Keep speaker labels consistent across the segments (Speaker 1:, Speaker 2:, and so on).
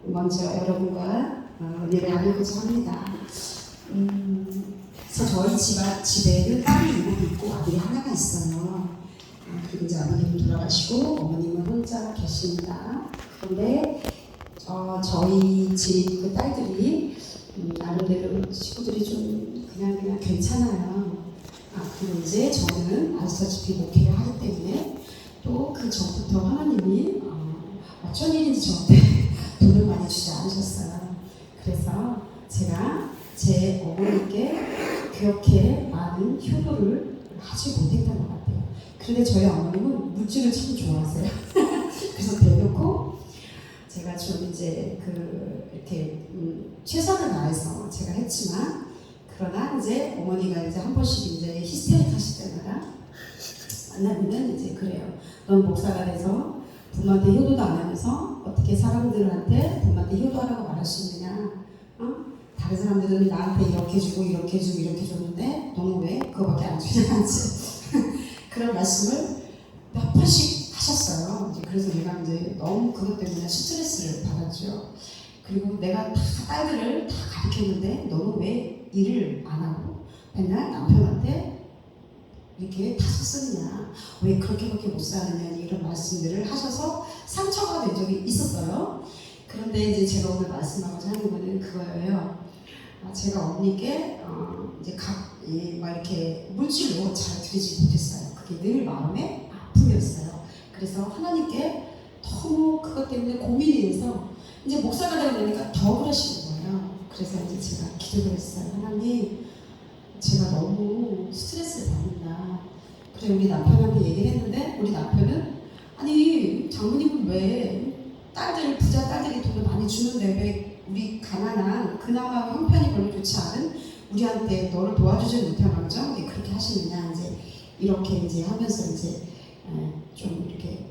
Speaker 1: 먼저 여러분과 은혜를 나누고자 합니다. 그래서 저희 집에는 딸이 일곱 있고 아들이 하나가 있어요. 그리고 이제 아버님은 돌아가시고 어머님은 혼자 계십니다. 그런데 저희 집 그 딸들이 나름대로 식구들이 좀 그냥 괜찮아요. 그리고 이제 저는 아시다시피 목회를 하기 때문에 또 그 전부터 하나님이 어쩐 일인지 저한테 돈을 많이 주지 않으셨어요. 그래서 제가 제 어머니께 그렇게 많은 효도를 하지 못했던 것 같아요. 그런데 저희 어머님은 물질을 참 좋아하세요. 그래서 대놓고 제가 좀 이제 이렇게 최선을 다해서 제가 했지만, 그러나 이제 어머니가 이제 한 번씩 이제 히스테릭 하실 때마다 만나면은 이제 그래요. 넌 목사가 돼서 부모한테 효도도 안 하면서 어떻게 사람들한테 부모한테 효도하라고 말할 수 있느냐? 다른 사람들은 나한테 이렇게 주고 이렇게 주고 이렇게 줬는데 너는 왜 그거밖에 안 주냐? 그런 말씀을 몇 번씩 하셨어요. 그래서 내가 이제 너무 그것 때문에 스트레스를 받았죠. 그리고 내가 다 딸들을 다 가르쳤는데 너는 왜 일을 안 하고 맨날 남편한테 이렇게 타서 쓰느냐, 왜 그렇게밖에 못 사느냐, 이런 말씀들을 하셔서 상처가 된 적이 있었어요. 그런데 이제 제가 오늘 말씀하고자 하는 거는 그거예요. 제가 어머니께 이제 막 이렇게 물질로 잘 드리지 못했어요. 그게 늘 마음의 아픔이었어요. 그래서 하나님께 너무 그것 때문에 고민이 돼서 이제 목사가 되고 나니까 더 그러시는 거예요. 그래서 이제 제가 기도를 했어요. 하나님, 제가 너무 스트레스를 받는다. 그래 우리 남편한테 얘기를 했는데, 우리 남편은 아니 장모님은 왜 부자 딸들이 돈을 많이 주는데 왜 우리 가난한 그나마 형편이 별로 좋지 않은 우리한테 너를 도와주지 못하면서 그렇게 하시느냐, 이제 이렇게 이제 하면서 이제 좀 이렇게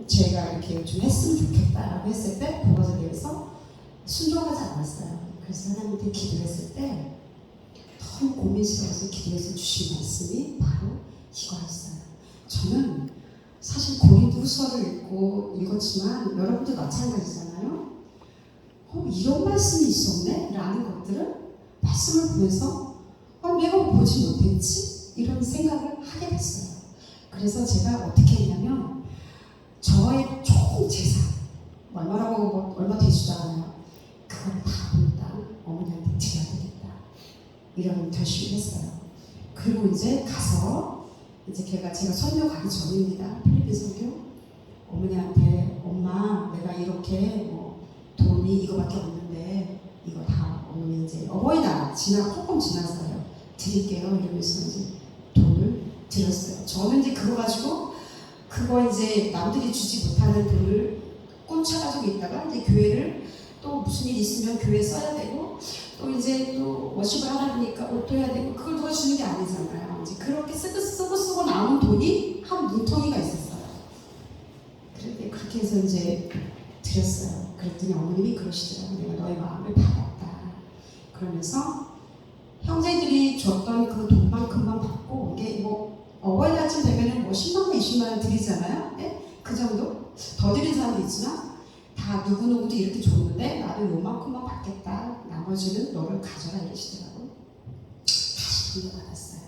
Speaker 1: 제가 이렇게 좀 했으면 좋겠다라고 했을 때 그것에 대해서 순종하지 않았어요. 그래서 하나님한테 기도했을 때 너무 고민스러워서 기도해서 주신 말씀이 바로 이거였어요. 저는 사실 고린도후서를 읽었지만 여러분도 마찬가지잖아요. 이런 말씀이 있었네? 라는 것들을 말씀을 보면서 내가 보지 못했지? 이런 생각을 하게 됐어요. 그래서 제가 어떻게 했냐면 저의 총 재산, 얼마라고 얼마 되지도 않아요. 그걸 다 어머니한테 드려야 되겠다, 이런 결심을 했어요. 그리고 이제 가서 이제 제가 선교 가기 전입니다. 필리핀 선교. 어머니한테 엄마, 내가 이렇게 돈이 이거밖에 없는데 이거 다 어머니 이제 어버이날 조금 지나서요 드릴게요, 이러면서 이제 돈을 드렸어요. 저는 이제 그거 가지고 그거 이제 남들이 주지 못하는 돈을 꽂혀가지고 있다가 이제 교회를 또 무슨 일 있으면 교회에 써야 되고, 또 이제 또 워십을 하다 보니까 옷도 해야 되고, 그걸 누가 주는 게 아니잖아요. 이제 그렇게 쓰고 나온 돈이 한 뭉텅이가 있었어요. 그런데 그렇게 해서 이제 드렸어요. 그랬더니 어머님이 그러시더라고요. 내가 너의 마음을 받았다. 그러면서 형제들이 줬던 그 돈만큼만 받고, 이게 어버이날쯤 되면은 10만 원, 20만 원 드리잖아요. 네? 그 정도? 더 드린 사람도 있지만 다 누구누구도 이렇게 줬는데 나는 요만큼만 받겠다. 나머지는 너를 가져라, 이러시더라고요. 다시 돌려받았어요.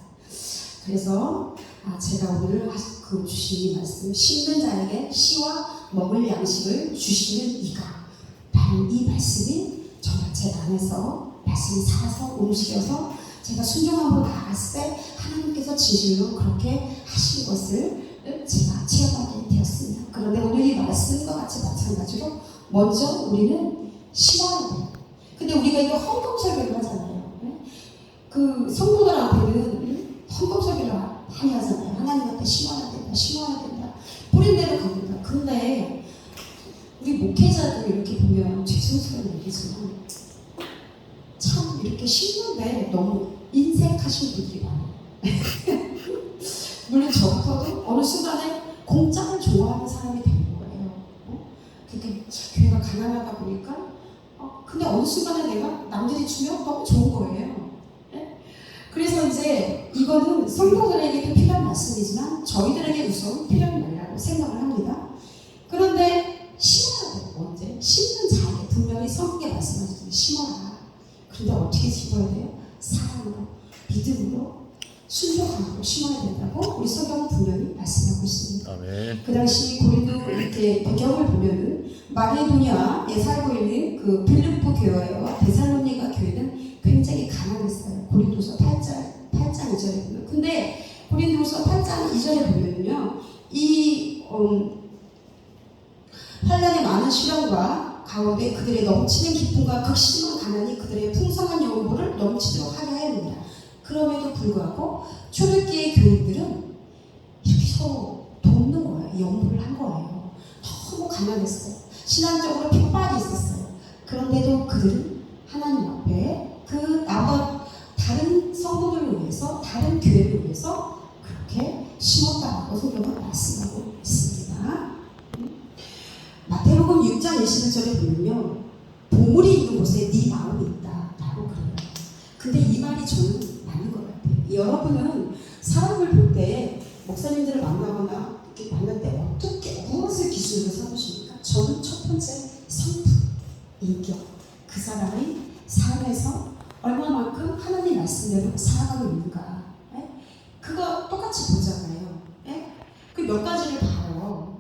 Speaker 1: 그래서 제가 오늘 그 주신 이 말씀, 심는 자에게 씨와 먹을 양식을 주시는 이가, 바로 이 말씀이 정말 제 안에서 말씀이 살아서 움직여서 제가 순종함으로 나아갔을 때 하나님께서 진실로 그렇게 하신 것을 제가 체험하게 되었습니다. 그런데 오늘 이 말씀과 같이 마찬가지로 먼저 우리는 심어야 돼요. 근데 우리가 이거 헌금 설교를 하잖아요. 그 성도들한테는 헌금 설교를 많이 하잖아요. 하나님 앞에 심어야 된다. 뿌린 대로 갑니다. 근데 우리 목회자들 이렇게 보면 죄송스러운 얘기지만 참 이렇게 심는데 너무 인색하신 분들이 많아요. 물론 저부터도 어느 순간에 공짜를 좋아하는 사람이 된 거예요. 그렇게 교회가 가난하다 보니까 근데 어느 순간에 내가 남들이 주면 너무 좋은 거예요. 네? 그래서 이제 이거는 성도들에게도 필요한 말씀이지만 저희들에게 우선 필요한 말이라고 생각을 합니다. 그런데 심어야 돼요. 언제? 심는 자에게 분명히 성경에 말씀하셨잖아요. 심어라. 그런데 어떻게 심어야 돼요? 사랑으로, 믿음으로, 순종함으로 심어야 된다고 우리 성경은 분명히 말씀하고 있습니다.
Speaker 2: 아멘.
Speaker 1: 그 당시 고린도 이렇게 배경을 보면은 마게도니아에 살고 있는 그 빌립보 교회와 데살로니가 교회는 굉장히 가난했어요. 고린도서 8장 2절에 보면. 근데 고린도서 8장 2절에 보면요, 이 환란의 많은 시련과 가운데 그들의 넘치는 기쁨과 극심한 가난이 그들의 풍성한 영혼을 넘치도록 하게 하였느니라. 그럼에도 불구하고 초대교회 교인들은 이렇게 서로 돕는 거예요. 연부를 한 거예요. 너무 가난했어요. 신앙적으로 핍박이 있었어요. 그런데도 그들은 하나님 앞에 그 다른 성도들을 위해서, 다른 교회를 위해서 그렇게 심었다고 성경은 말씀하고 있습니다. 마태복음 6장 21절에 보면요, 보물이 있는 곳에 네 마음이 있다 라고 그래요. 근데 이 말이 저는 맞는 것 같아요. 여러분은 사람을 볼 때, 목사님들을 만나거나 이렇게 만날 때 어떻게, 무엇을 기준으로 삼으십니까? 저는 첫 번째 성품, 인격, 그 사람이 삶에서 얼마만큼 하나님 말씀대로 살아가고 있는가, 그거 똑같이 보잖아요. 그 몇 가지를 봐요.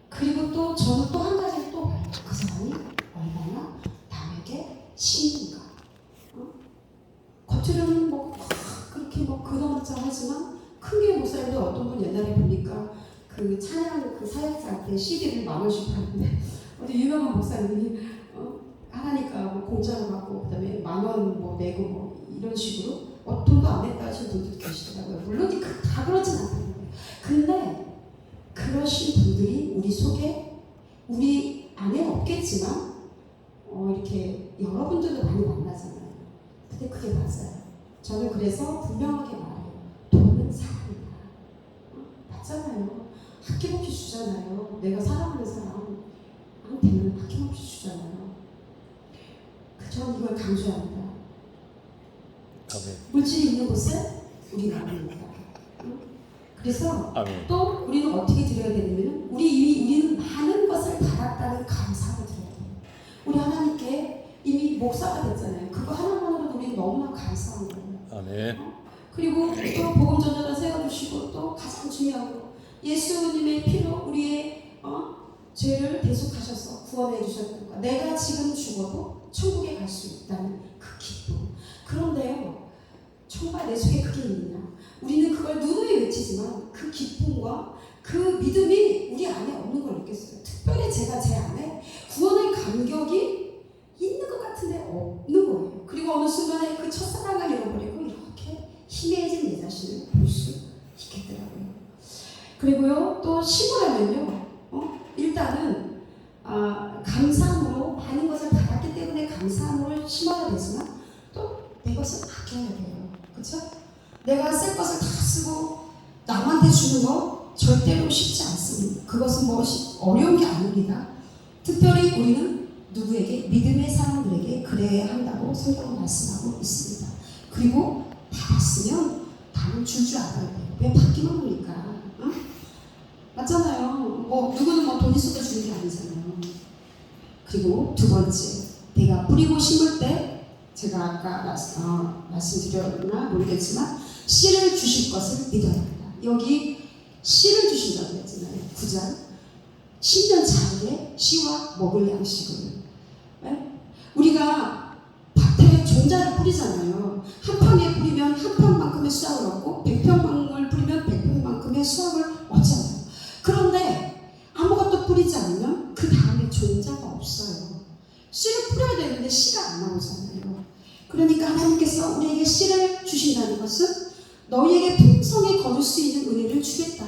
Speaker 1: 그리고 또 저는 또 한 가지를 또 봐요. 그 사람이 얼마나 남에게 심는가. 겉으로는 뭐 그렇게 뭐 근엄장 하지만 큰교회 목사님들 어떤 분 옛날에 보니까 그 찬양 그 사역자한테 CD를 10,000원씩 받는데 어디 유명한 목사님이 하나니까 뭐 공짜로 받고 그다음에 10,000원 뭐 내고 뭐 이런 식으로 돈도 안 냈다 하시는 분들도 계시더라고요. 물론 다 그렇진 않다는 거예요. 근데 그러신 분들이 우리 속에, 우리 안에 없겠지만 이렇게 여러분들도 많이 만나잖아요. 근데 그게 맞아요. 저는 그래서 분명하게 말해요. 돈은 사람이다. 맞잖아요. 아낌없이 주잖아요. 내가 사랑하는 사람한테는 아낌없이 주잖아요. 저는 이걸 강조합니다.
Speaker 2: 아멘.
Speaker 1: 물질이 있는 곳에 우리가 아닙니다. 그래서
Speaker 2: 아멘.
Speaker 1: 또 우리는 어떻게 드려야 되냐면 우리는 많은 것을 받았다는 감사를 드려야 돼요. 우리 하나님께 이미 목사가 됐잖아요. 그거 하나만으로도 우리는 너무나 감사한 거예요.
Speaker 2: 아멘.
Speaker 1: 그리고 또 복음 전도자 세워주시고 또 가장 중요한 거, 예수님의 피로 우리의 죄를 대속하셔서 구원해 주셨던 거. 내가 지금 죽어도 천국에 갈 수 있다는 그 기쁨. 그런데요, 정말 내 속에 그게 있느냐? 우리는 그걸 누누이 외치지만 그 기쁨과 그 믿음이 우리 안에 없는 걸 느꼈어요. 특별히 제가 제 안에 구원의 감격이 있는 것 같은데 없는 거예요. 그리고 어느 순간에 그 첫사랑을 잃어버리고 이렇게 희미해진 내 자신을 볼 수 있겠더라고요. 그리고요, 또 심으려면요, 일단은 감사함으로 많은 것을 받았기 때문에 감사함으로 심어야 되지만 또 내 것을 아껴야 돼요. 그렇죠? 내가 쓸 것을 다 쓰고 남한테 주는 거 절대로 쉽지 않습니다. 그것은 무엇이 어려운 게 아닙니다. 특별히 우리는 누구에게? 믿음의 사람들에게 그래야 한다고 성경은 말씀하고 있습니다. 그리고 받았으면 나는 줄 줄 알아야 돼요. 왜 받기만 합니까? 맞잖아요. 뭐 누구는 뭐 돈 있어도 주는 게 아니잖아요. 그리고 두 번째, 내가 뿌리고 심을 때 제가 아까 말씀드렸나 모르겠지만 씨를 주실 것을 믿어야 합니다. 여기 씨를 주신다고 했잖아요. 9장. 10년 차게 씨와 먹을 양식을. 우리가 밭에 종자를 뿌리잖아요. 한 평에 뿌리면 한 평만큼의 수확을 얻고 100평을 뿌리면 100평만큼의 수확을 얻잖아요. 그런데 아무것도 뿌리지 않으면 그 다음에 종자가 없어요. 씨를 뿌려야 되는데 씨가 안 나오잖아요. 그러니까 하나님께서 우리에게 씨를 주신다는 것은 너희에게 풍성히 거둘 수 있는 은혜를 주겠다.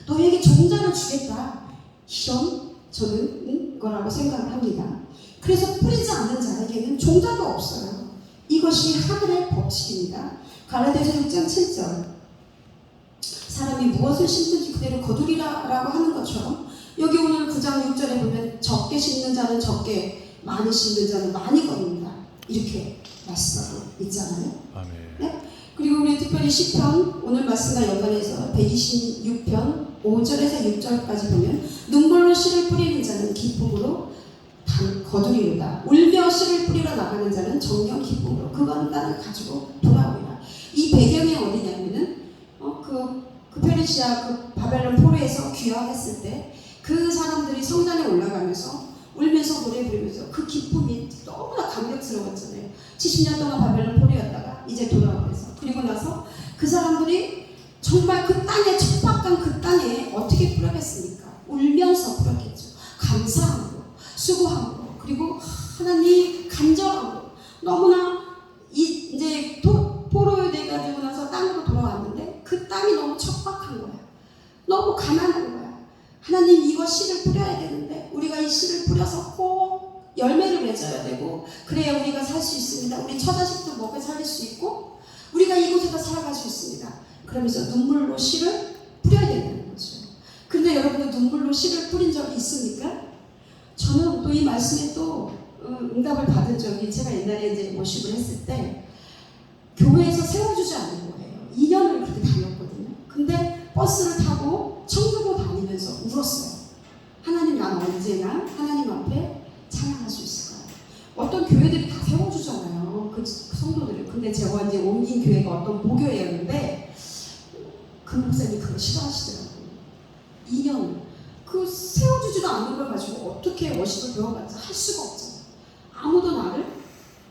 Speaker 1: 너희에게 종자를 주겠다. 이런 저는 거라고 생각을 합니다. 그래서 뿌리지 않는 자에게는 종자가 없어요. 이것이 하늘의 법칙입니다. 갈라디아서 6장 7절. 사람이 무엇을 심든지 그대로 거두리라 라고 하는 것처럼 여기 오늘 9장 6절에 보면 적게 심는 자는 적게, 많이 심는 자는 많이 거둔다. 이렇게 말씀하고 있잖아요.
Speaker 2: 아멘.
Speaker 1: 네? 그리고 우리 특별히 시편 오늘 말씀과 연관해서 126편 5절에서 6절까지 보면 눈물로 씨를 뿌리는 자는 기쁨으로 거두리로다. 울며 씨를 뿌리러 나가는 자는 정녕 기쁨으로 그 건단을 가지고 돌아오리라. 이 배경이 어디냐면은 그 페르시아 그 바벨론 포로에서 귀화했을 때 그 사람들이 성전에 올라가면서 울면서 노래 부르면서 그 기쁨이 너무나 감격스러웠잖아요. 70년 동안 바벨론 포로였다가 이제 돌아오면서, 그리고 나서 그 사람들이 정말 그 땅에, 척박한 그 땅에 어떻게 풀었겠습니까? 울면서 풀었겠죠. 감사함으로, 수고함으로, 그리고 하나님 간절함으로. 너무나 이제 포로에 돼가지고 나서 땅으로 돌아왔는데 그 땅이 너무 척박한 거야. 너무 가난한 거야. 하나님, 이거 씨를 뿌려야 되는데 우리가 이 씨를 뿌려서 꼭 열매를 맺어야 되고, 그래야 우리가 살 수 있습니다. 우리 처자식도 먹여 살릴 수 있고 우리가 이곳에서 살아갈 수 있습니다. 그러면서 눈물로 씨를 뿌려야 된다는 거죠. 근데 여러분은 눈물로 씨를 뿌린 적이 있습니까? 저는 또 이 말씀에 또 응답을 받은 적이, 제가 옛날에 이제 워십을 했을 때 교회에서 세워주지 않는 거예요. 2년을 그렇게 다녔거든요. 근데 버스를 타고 천국으로 다니면서 울었어요. 하나님, 난 언제나 하나님 앞에 찬양할 수 있을까요? 어떤 교회들이 다 세워주잖아요, 그 성도들을. 근데 제가 이제 옮긴 교회가 어떤 모교회였는데 그 목사님이 그거 싫어하시더라고요. 2년 그 세워주지도 않는 걸 가지고 어떻게 워십을 배워가면서 할 수가 없잖아요. 아무도 나를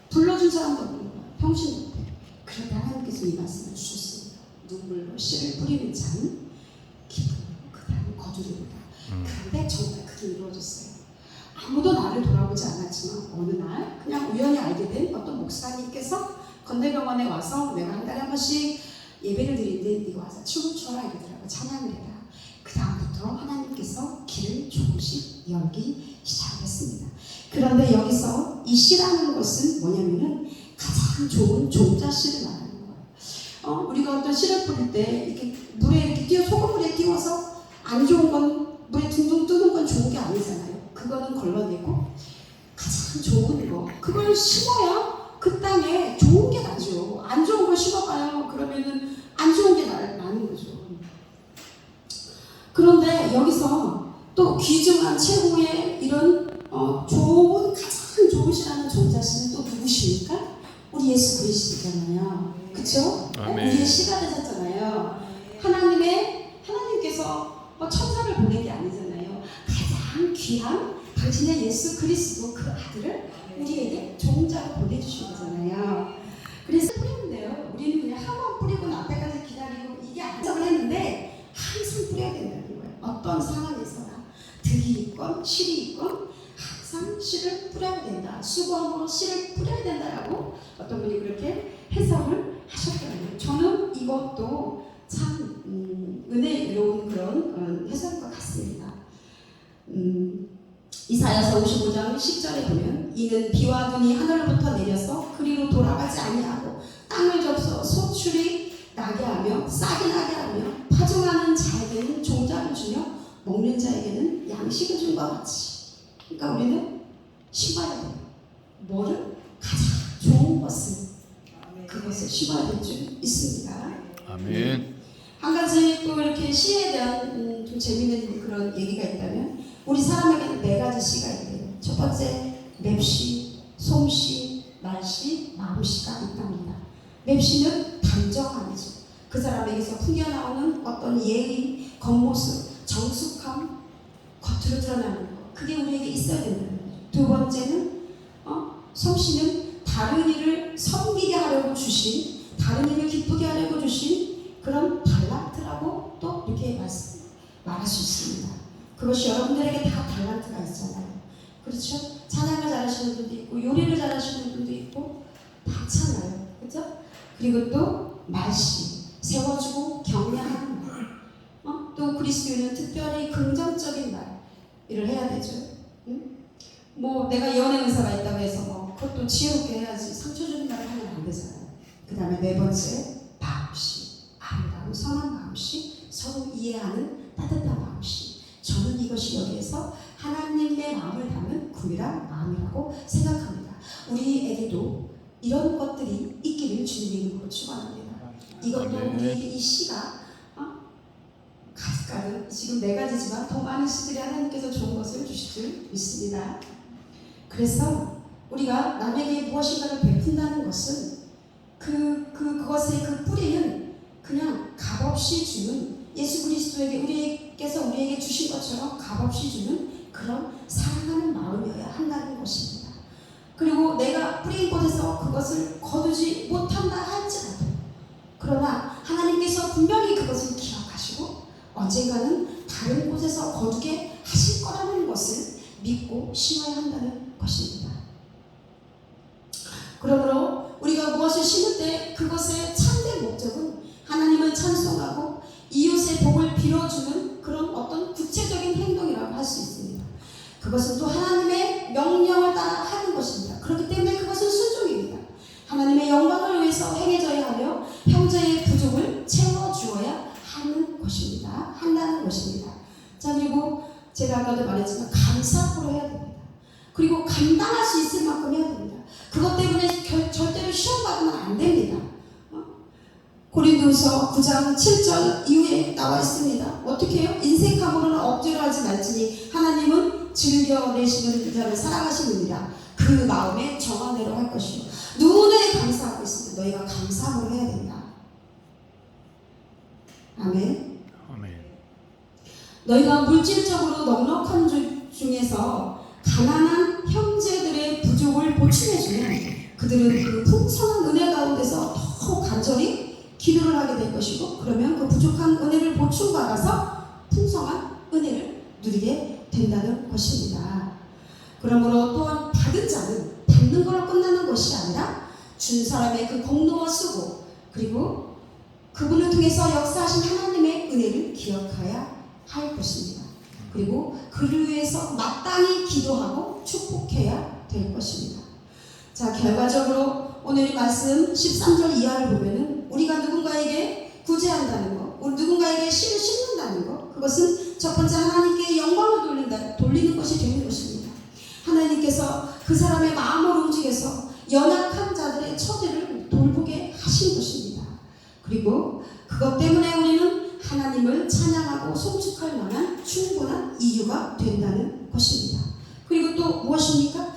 Speaker 1: 불러준 사람도 없는 거야. 평신 못해. 그런데 하나님께서 이 말씀을 주셨습니다. 눈물로 씨를 뿌리는 자는 기쁨으로 그 땅을 거두리로다. 그런데 정말 그게 이루어졌어요. 아무도 나를 돌아보지 않았지만 어느 날 그냥 우연히 알게 된 어떤 목사님께서 건대병원에 와서 내가 한 달에 한 번씩 예배를 드리는데 네가 와서 춤을 춰라 이러더라고. 찬양을 해라. 그 다음부터 하나님께서 길을 조금씩 열기 시작했습니다. 그런데 여기서 이 씨라는 것은 뭐냐면은 가장 좋은 종자 씨를 말하는 거예요. 우리가 어떤 씨를 뿌릴 때 이렇게 물에 이렇게 소금물에 띄워서 안 좋은 건, 물에 둥둥 뜨는 건 좋은 게 아니잖아요. 그거는 걸러내고 가장 좋은 거, 그걸 심어야 그 땅에 좋은 게 나죠. 안 좋은 걸 심어봐요. 그러면은 안 좋은 게 나는 거죠. 그런데 여기서 또 귀중한 최고의 이런 좋은, 가장 좋으시라는 존재시는 또 누구십니까? 우리 예수 그리스도잖아요. 그쵸? 우리의 씨가 되셨잖아요. 하나님께서 천사를 보낸 게 아니잖아요. 가장 귀한 당신의 예수 그리스도 그 아들을 우리에게 종자로 보내주신 거잖아요. 그래서 뿌리면 돼요. 우리는 그냥 한 번 뿌리고 앞에까지 기다리고 이게 안정을 했는데 항상 뿌려야 된다는 거예요. 어떤 상황에서나 득이 있건 실이 있건 항상 씨를 뿌려야 된다. 수고함으로 씨를 뿌려야 된다라고 어떤 분이 그렇게 해석을 하셨더라고요. 저는 이것도 참 은혜로운 그런 해석인 것 같습니다. 이사야서 55장 10절에 보면 이는 비와 눈이 하늘로부터 내려서 그리로 돌아가지 아니하고 땅을 접서 소출이 나게 하며 싹이 나게 하며 파종하는 자에게는 종자를 주며 먹는 자에게는 양식을 준 것 같이. 그러니까 우리는 심어야 돼요. 뭐를? 가장 좋은 것을, 그것을 심어야 될 줄 있습니다.
Speaker 2: 아멘.
Speaker 1: 한 가지 또 이렇게 씨에 대한 좀 재미있는 그런 얘기가 있다면, 우리 사람에게는 4가지 씨가 있대요. 첫 번째 맵씨, 솜씨, 말씨, 마음씨가 있답니다. 맵씨는 단정함이죠. 그 사람에게서 풍겨나오는 어떤 예의, 겉모습, 정숙함, 겉으로 드러나는 것, 그게 우리에게 있어야 된다는 거죠. 두 번째는 솜씨는 다른 이를 섬기게 하려고 주신, 다른 이를 기쁘게 하려고 주신 그런 달란트라고 또 이렇게 말할 수 있습니다. 그것이 여러분들에게 다 달란트가 있잖아요. 그렇죠? 찬양을 잘하시는 분도 있고 요리를 잘하시는 분도 있고 많잖아요. 그렇죠? 그리고 또 말씨, 세워주고 격려하는 말, 또 그리스도인은 특별히 긍정적인 말을 해야 되죠. 응? 뭐 내가 예언의 은사가 있다고 해서 그것도 지혜롭게 해야지 상처 주는 말을 하면 안 되잖아요. 그 다음에 4번째 마음씨, 아름다운 선한 마음씨, 서로 이해하는 따뜻한 마음씨. 저는 이것이 여기에서 하나님의 마음을 담은 구별한 마음이라고 생각합니다. 우리에게도 이런 것들이 있기를 주님의 이름으로 축원합니다. 이것도 우리에게 이 씨가 가득가득, 지금 4가지지만 더 많은 씨들이 하나님께서 좋은 것을 주실 줄 믿습니다. 그래서 우리가 남에게 무엇인가를 베푼다는 것은 그것의 그 뿌리는 그냥 값없이 주는 예수 그리스도에게 우리에게 주신 것처럼 값없이 주는 그런 사랑하는 마음이어야 한다는 것입니다. 그리고 내가 뿌린 곳에서 그것을 거두지 못한다 할지라도 그러나 하나님께서 분명히 그것을 기억하시고 언젠가는 다른 곳에서 거두게 하실 거라는 것을 믿고 심어야 한다는 것입니다. 그러므로 우리가 무엇을 심을 때 그것의 참된 목적은 하나님을 찬송하고 이웃의 복을 빌어주는 그런 어떤 구체적인 행동이라고 할 수 있습니다. 그것은 또 하나님의 명령을 따라 하는 것입니다. 그렇기 때문에 그것은 순종입니다. 하나님의 영광을 위해서 행해져야 하며 형제의 부족을 채워주어야 하는 것입니다. 한다는 것입니다. 자, 그리고 제가 아까도 말했지만 감사함으로 해야 됩니다. 그리고 감당할 수 있을 만큼 해야 됩니다. 그것 때문에 절대로 시험받으면 안 됩니다. 고린도서 9장 7절 이후에 나와 있습니다. 어떻게 해요? 인색함으로는 억지로 하지 말지니 하나님은 즐겨내시는 자를 사랑하시느니라. 그 마음에 정한 대로 할 것이요. 누구에 감사하고 있습니다. 너희가 감사함으로 해야 된다. 아멘.
Speaker 2: 아멘.
Speaker 1: 너희가 물질적으로 넉넉한 중에서 가난한 형제들의 부족을 보충해주면 그들은 그 풍성한 은혜 가운데서 더 간절히 기도를 하게 될 것이고 그러면 그 부족한 은혜를 보충받아서 풍성한 은혜를 누리게 된다는 것입니다. 그러므로 또한 받은 자는 받는 걸로 끝나는 것이 아니라 준 사람의 그 공로와 수고 그리고 그분을 통해서 역사하신 하나님의 은혜를 기억해야 할 것입니다. 그리고 그를 위해서 마땅히 기도하고 축복해야 될 것입니다. 자, 결과적으로 오늘 이 말씀 13절 이하를 보면은 우리가 누군가에게 구제한다는 것, 누군가에게 씨를 심는다는 것, 그것은 첫 번째 하나님께 영광을 돌리는 것이 되는 것입니다. 하나님께서 그 사람의 마음을 움직여서 연약한 자들의 처지를 돌보게 하신 것입니다. 그리고 그것 때문에 우리는 하나님을 찬양하고 송축할 만한 충분한 이유가 된다는 것입니다. 그리고 또 무엇입니까?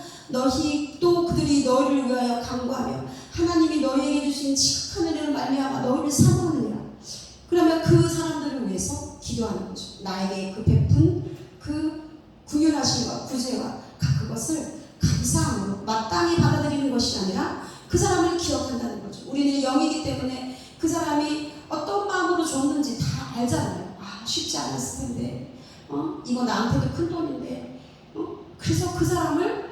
Speaker 1: 또 그들이 너희를 위하여 간구하며 하나님이 너희에게 주신 지극한 은혜를 말미암아 너희를 사모하느니라. 그러면 그 사람들을 위해서 기도하는 거죠. 나에게 그 베푼 그 구휼하심과 구제와 그것을 감사함으로 마땅히 받아들이는 것이 아니라 그 사람을 기억한다는 거죠. 우리는 영이기 때문에 그 사람이 어떤 마음으로 줬는지 다 알잖아요. 쉽지 않았을 텐데 이거 나한테도 큰 돈인데 그래서 그 사람을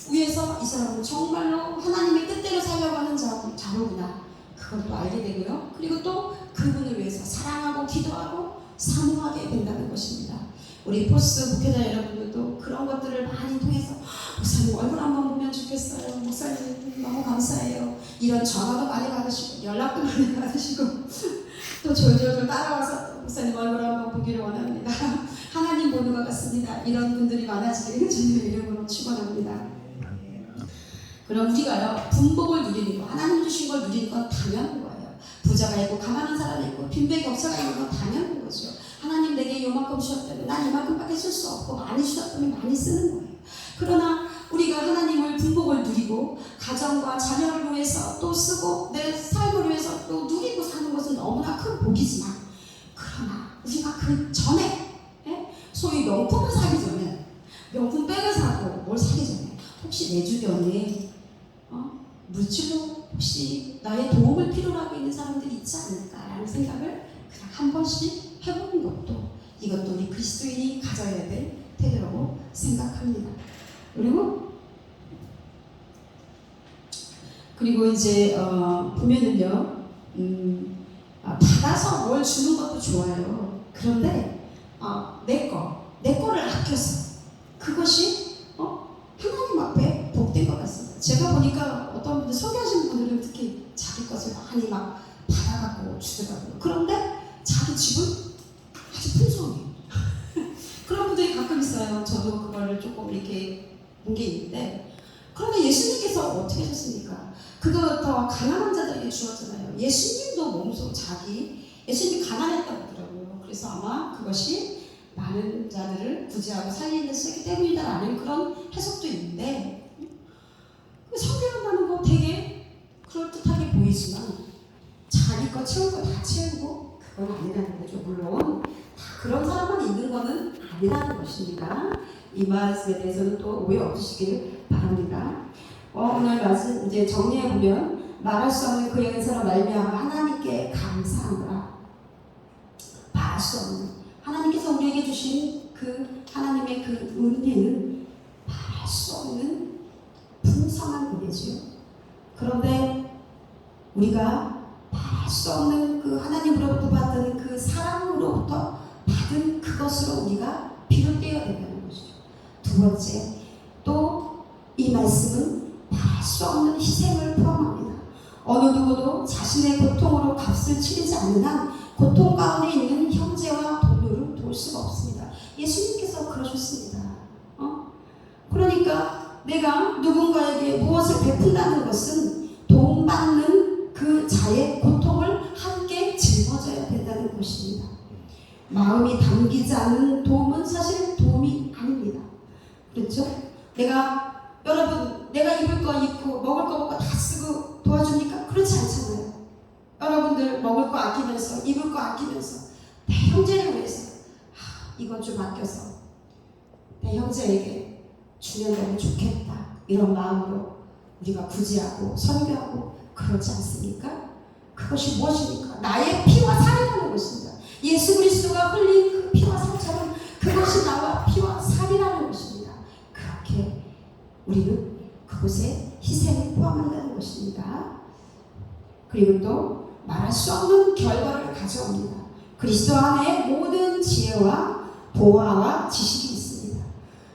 Speaker 1: 위해서 이 사람은 정말로 하나님의 뜻대로 살려고 하는 자로구나 그걸 또 알게 되고요. 그리고 또 그분을 위해서 사랑하고 기도하고 사모하게 된다는 것입니다. 우리 포스 목회자 여러분들도 그런 것들을 많이 통해서 목사님 얼굴 한번 보면 좋겠어요. 목사님 너무 감사해요. 이런 전화도 많이 받으시고 연락도 많이 받으시고 또 졸졸 따라와서 목사님 얼굴 한번 보기를 원합니다. 하나님 보는 것 같습니다. 이런 분들이 많아지기를 주님의 이름으로 축원합니다. 그럼 우리가요 분복을 누리는 거 하나님 주신 걸 누리는 건 당연한 거예요. 부자가 있고 가난한 사람이 있고 빈백이 없어가 있는 건 당연한 거죠. 하나님 내게 요만큼 주셨다면 난 이만큼밖에 쓸 수 없고 많이 주셨다면 많이 쓰는 거예요. 그러나 우리가 하나님을 분복을 누리고 가정과 자녀를 위해서 또 쓰고 내 삶을 위해서 또 누리고 사는 것은 너무나 큰 복이지만 그러나 우리가 그 전에 소위 명품을 사기 전에 명품백을 사고 뭘 사기 전에 혹시 내 주변에 물질로 혹시 나의 도움을 필요로 하고 있는 사람들이 있지 않을까라는 생각을 그냥 한 번씩 해보는 것도 이것도 우리 그리스도인이 가져야 될 태도라고 생각합니다. 그리고 이제 보면은요 받아서 뭘 주는 것도 좋아요. 그런데 내 거를 아껴서 그것이 하나님 앞에 복된 것 같습니다. 제가 보니까 어떤 분들 소개하시는 분들은 특히 자기 것을 많이 막 받아갖고 주더라고요. 그런데 자기 집은 아주 풍성해요. 그런 분들이 가끔 있어요. 저도 그거를 조금 이렇게 본 게 있는데 그런데 예수님께서 어떻게 하셨습니까? 그거 더 가난한 자들에게 주었잖아요. 예수님도 몸소 예수님이 가난했다고 하더라고요. 그래서 아마 그것이 많은 자들을 구제하고 살리는 데 쓰기 때문이다라는 그런 해석도 있는데 성경한다는 거 되게 그럴듯하게 보이지만 자기 거 채울 거 다 채우고 그건 아니라는 거죠. 물론 다 그런 사람만 있는 거는 아니라는 것입니다. 이 말씀에 대해서는 또 오해 없으시길 바랍니다. 오늘 말씀 이제 정리해 보면 말할 수 없는 그 연세로 말미암아 하나님께 감사하노라. 말할 수 없는 하나님께서 우리에게 주신 그 하나님의 그 은혜는 말할 수 없는 풍성한 은혜지요. 그런데 우리가 말할 수 없는 그 하나님으로부터 받은 그 사랑으로부터 받은 그것으로 우리가 비롯되어야 된다는 것이죠. 두 번째, 또 이 말씀은 말할 수 없는 희생을 포함합니다. 어느 누구도 자신의 고통으로 값을 치르지 않는 한 고통 가운데 있는 형제와 동료를 도울 수가 없습니다. 예수님께서 그러셨습니다. 그러니까 내가 누군가에게 무엇을 베푼다는 것은 도움받는 그 자의 고통을 함께 짊어져야 된다는 것입니다. 마음이 담기지 않는 도움은 사실 도움이 아닙니다. 그렇죠? 내가 입을 거 입고 먹을 거 먹고 다 쓰고 도와주니까 그렇지 않잖아요. 여러분들 먹을 거 아끼면서 입을 거 아끼면서 내 형제를 위해서 이건 좀 아껴서 내 형제에게 주면 너무 좋겠다 이런 마음으로 우리가 구제하고 선교하고 그러지 않습니까? 그것이 무엇입니까? 나의 피와 살이라는 것입니다. 예수 그리스도가 흘린 그 피와 살처럼 그것이 나와 피와 살이라는 것입니다. 그렇게 우리는 그곳에 희생을 포함한다는 것입니다. 그리고 또 말할 수 없는 결과를 가져옵니다. 그리스도 안에 모든 지혜와 보화와 지식이 있습니다.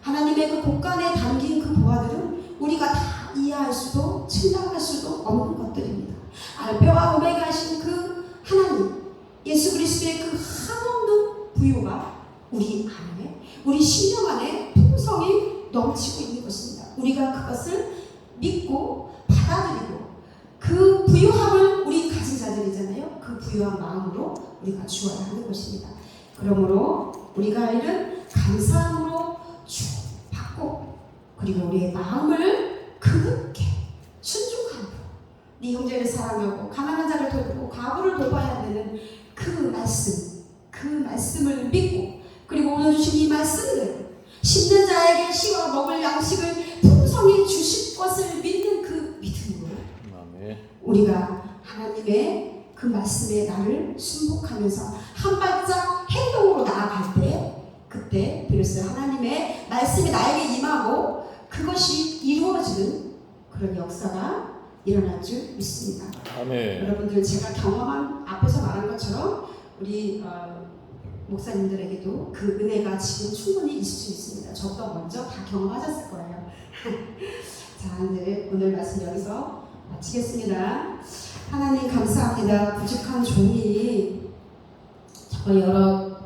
Speaker 1: 하나님의 그 곳간에 담긴 그 보화들은 우리가 다 이해할 수도 측량할 수도 없는 것들입니다. 알파와 오메가이신 그 하나님 예수 그리스도의 그 한없는 부요가 우리 안에 우리 심령 안에 풍성히 넘치고 있는 것입니다. 우리가 그것을 믿고 받아들이고 그 부요함을 우리 가진 자들이잖아요. 그 부요한 마음으로 우리가 주어야 하는 것입니다. 그러므로 우리가 할 일은 감사함으로 받고 그리고 우리의 마음을 그렇게 순종함으로 네 형제를 사랑하고 가난한 자를 돌보고 과부를 돌봐야 되는 그 말씀을 믿고 그리고 오늘 주신 이 말씀을 심는 자에게 씨와 먹을 양식을 풍성히 주실 것을 믿는 그 믿음으로 우리가 하나님의 그 말씀에 나를 순복하면서 한 발짝 행동으로 나아갈 때 그때 비로소 하나님의 말씀이 나에게 임하고 그것이 이루어지는 그런 역사가 일어날 줄 믿습니다.
Speaker 2: 아멘.
Speaker 1: 여러분들 제가 경험한 앞에서 말한 것처럼 우리 목사님들에게도 그 은혜가 지금 충분히 있을 수 있습니다. 저보다 먼저 다 경험하셨을 거예요. 자, 이제 오늘 말씀 여기서 마치겠습니다. 하나님 감사합니다. 부족한 종이 정말 여러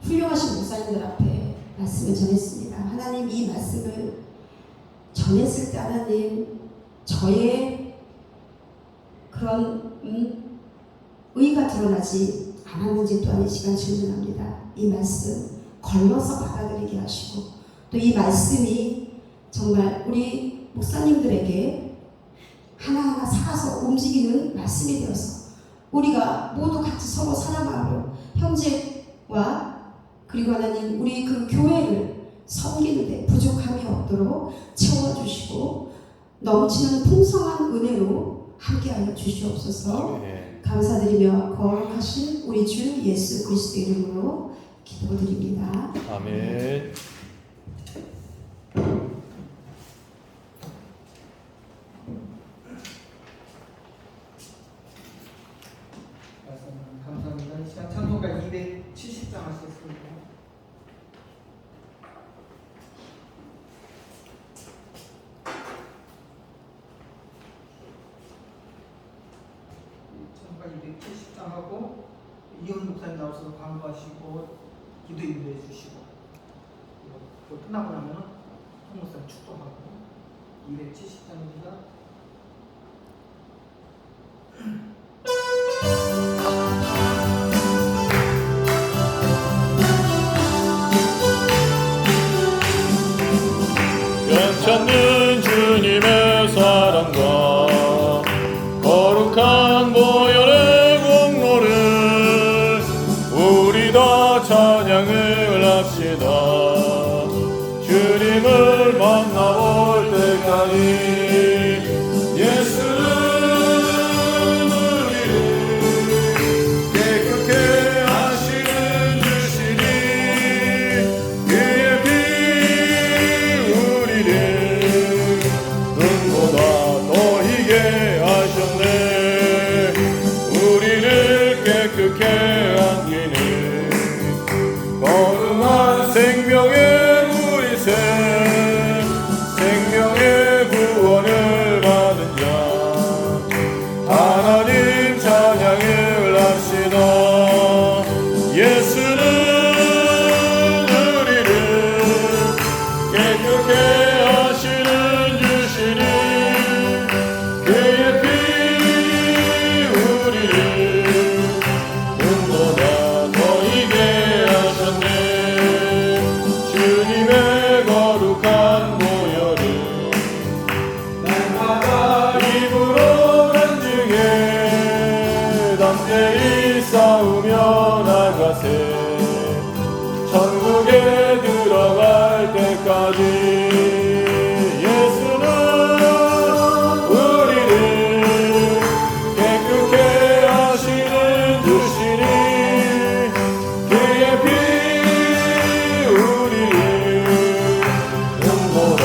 Speaker 1: 훌륭하신 목사님들 앞에 말씀을 전했습니다. 하나님 이 말씀을 전했을 때 하나님 저의 그런 의가 드러나지 않았는지 또한 이 시간 질문합니다. 이 말씀 걸러서 받아들이게 하시고 또 이 말씀이 정말 우리 목사님들에게 하나하나 살아서 움직이는 말씀이 되어서 우리가 모두 같이 서로 사랑하고 형제와 그리고 하나님 우리 그 교회를 섬기는데 부족함이 없도록 채워주시고 넘치는 풍성한 은혜로 함께하여 주시옵소서. 감사드리며 거룩하신 우리 주 예수 그리스도 이름으로 기도드립니다.
Speaker 2: 아멘.
Speaker 3: 감사합니다. 이 시간 찬송가 270장 하셨습니다. 찬송가 270장하고 이현 목사님 나오셔서 광고하시고 기도 인도해 주시고 그거 끝나고 나면 송 목사님 축도하고 270장입니다.
Speaker 2: 않는 주님의 사랑과 거룩한 보혈의 공로를 우리 다 찬양을 합시다. 주님을 만나볼 때까지 예수는 우리를 깨끗게 하시는 주시니 그의 피 우리를 눈보다 더 희게 하셨네. 우리를 깨끗게 안기는 거룩한 생명의 우리세 생명의 구원을 받은 자 하나님 찬양을 합시다. 예수는 우리를 깨끗게 하시는 주시니 그의 피 우리를 눈보다 더 희게 하셨네. 주님의 거룩한 보혈을 날마다 입으로 간증해 담대히 싸우며 나가세. 천국에 들어갈 때까지 예수는 우리를 깨끗게 하시는 주시니 그의 피 우리를 눈보다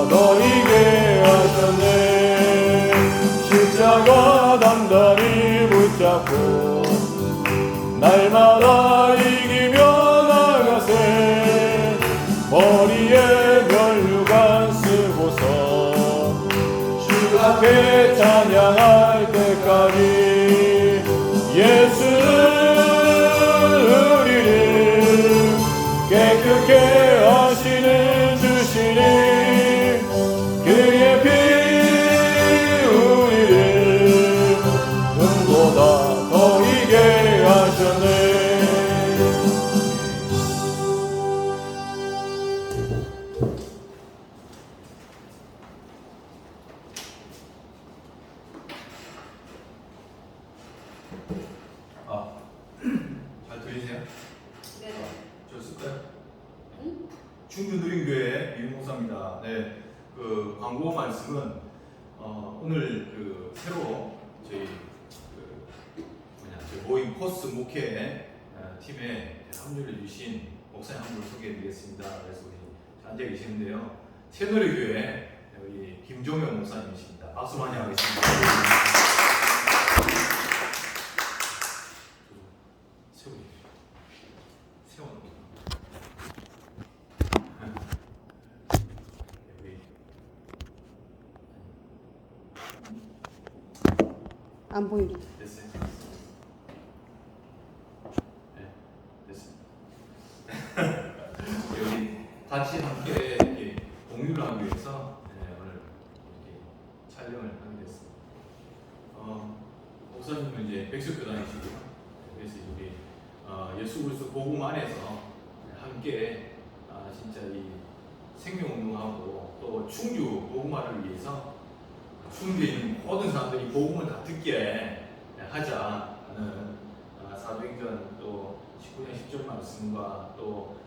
Speaker 2: 더 희게 하셨네. 십자가 단단히 붙잡고 날마다 이기며 나가세. 머리에 면류관 쓰고서 주 앞에 찬양할 때까지 예수는 우리를 깨끗게 하시는 주시니 그의 피 우리를 눈보다 더 희게 하셨네.
Speaker 4: 잘 들리세요?
Speaker 1: 네.
Speaker 4: 저 쓸까요? 충주 누린교회 유목사입니다. 네, 그 광고 말씀은 오늘 그 새로 저희 저희 모임 코스 목회 팀에 합류해 주신 목사님 한 분 소개해드리겠습니다. 그래서 우리 앉아 계시는데요, 새누리교회 우리 김종현 목사님이십니다. 박수 많이 하겠습니다. 세워놓고
Speaker 1: 안 보입니다.
Speaker 4: 됐어요? 네, 됐습니다. 여기 같이 함께 이렇게 공유를 하기 위해서 오늘 이렇게 촬영을 하게 됐습니다. 목사님은 이제 백석교 다니시고요. 그래서 우리 예수 그리스도 복음 안에서 함께 진짜 이 생명운동하고 또 충주 복음화를 위해서 충주에 있는 모든 사람들이 복음을 다 듣게 하자는 사도행전 또 19장 10절 말씀과 또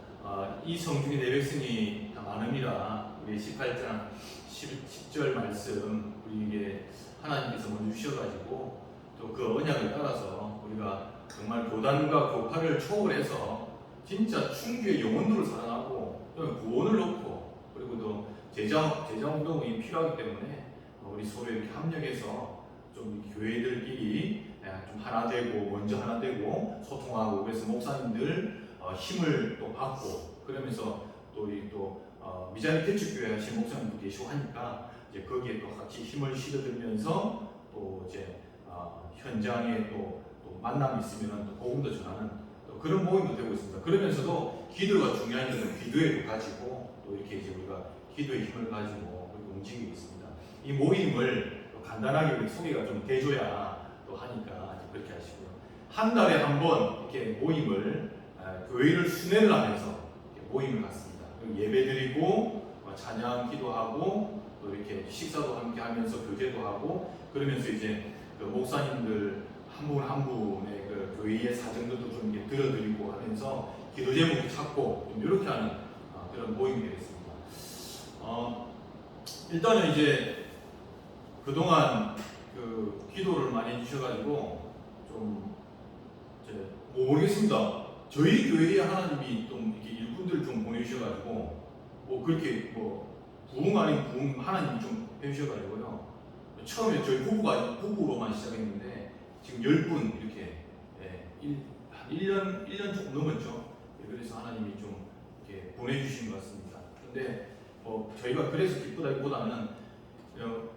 Speaker 4: 이 성중에 내 백성이 다 많음이라 우리 18장 10절 말씀 우리에게 하나님께서 먼저 주셔가지고 또 그 언약을 따라서 우리가 정말 교단과 교파를 초월해서 진짜 충주의 영혼들을 사랑하고 또 구원을 놓고 그리고 또 제자 운동이 필요하기 때문에 우리 서로 이렇게 합력해서 좀 교회들끼리 좀 하나 되고 먼저 하나 되고 소통하고 그래서 목사님들 힘을 또 받고 그러면서 또 이 또 미자리 대축교회 하신 목사님도 계시고 하니까 이제 거기에 또 같이 힘을 실어들면서 또 이제 현장에 또 만남이 있으면 또 복음도 전하는 또 그런 모임도 되고 있습니다. 그러면서도 기도가 중요한 것은 기도에도 가지고 또 이렇게 이제 우리가 기도의 힘을 가지고 움직이고 있습니다. 이 모임을 간단하게 우리 소개가 좀 돼줘야 또 하니까 그렇게 하시고요. 한 달에 한 번 이렇게 모임을 교회를 순회를 하면서 이렇게 모임을 갖습니다. 예배 드리고 찬양 기도하고 또 이렇게 식사도 함께 하면서 교제도 하고 그러면서 이제 그 목사님들 한 분 한 분의 그 교회의 사정들도 좀 이렇게 들어드리고 하면서 기도 제목을 찾고 좀 이렇게 하는 그런 모임이 되겠습니다. 일단은 이제 그동안 그 기도를 많이 해주셔가지고 좀 이제 모르겠습니다. 저희 교회에 하나님이 좀 이렇게 일꾼들 좀 보내주셔가지고 뭐 그렇게 뭐 부흥 아닌 부흥 하나님이 좀 해주셔가지고요. 처음에 저희 부부로만 시작했는데 지금 10분 이렇게 한 1년 조금 넘었죠. 그래서 하나님이 좀 이렇게 보내주신 것 같습니다. 근데 뭐 저희가 그래서 기쁘다기보다는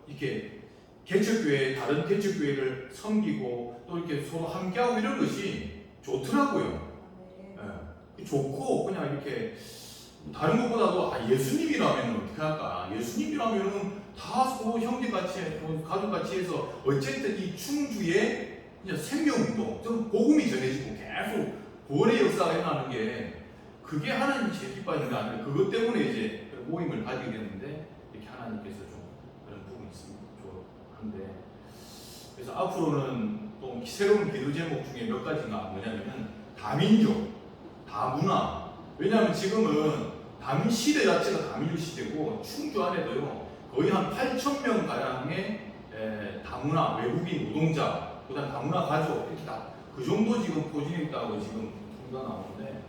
Speaker 4: 이렇게 개척교회 다른 개척교회를 섬기고 또 이렇게 서로 함께하고 이런 것이 좋더라고요. 좋고 그냥 이렇게 다른 것보다도 예수님이라면 어떻게 할까? 예수님이라면은 다 서로 형제같이 가족같이 해서 어쨌든 이 충주에 그냥 생명운동, 좀 복음이 전해지고 계속 구원의 역사가 일어나는 게 그게 하나님이 제일 기뻐하는 게 아니라 그것 때문에 이제 모임을 가지게 됐는데 이렇게 하나님께서 좀 그런 부분이 있습니다. 한데 그래서 앞으로는 또 새로운 기도 제목 중에 몇 가지가 뭐냐면은 다민족, 다문화. 왜냐하면 지금은 다민 시대 자체가 다민족 시대고 충주 안에도요 거의 한 8,000명 가량의 다문화 외국인 노동자, 그다음 다문화 가족 이렇게 다 그 정도 지금 포진이 있다고 지금 통계가 나오는데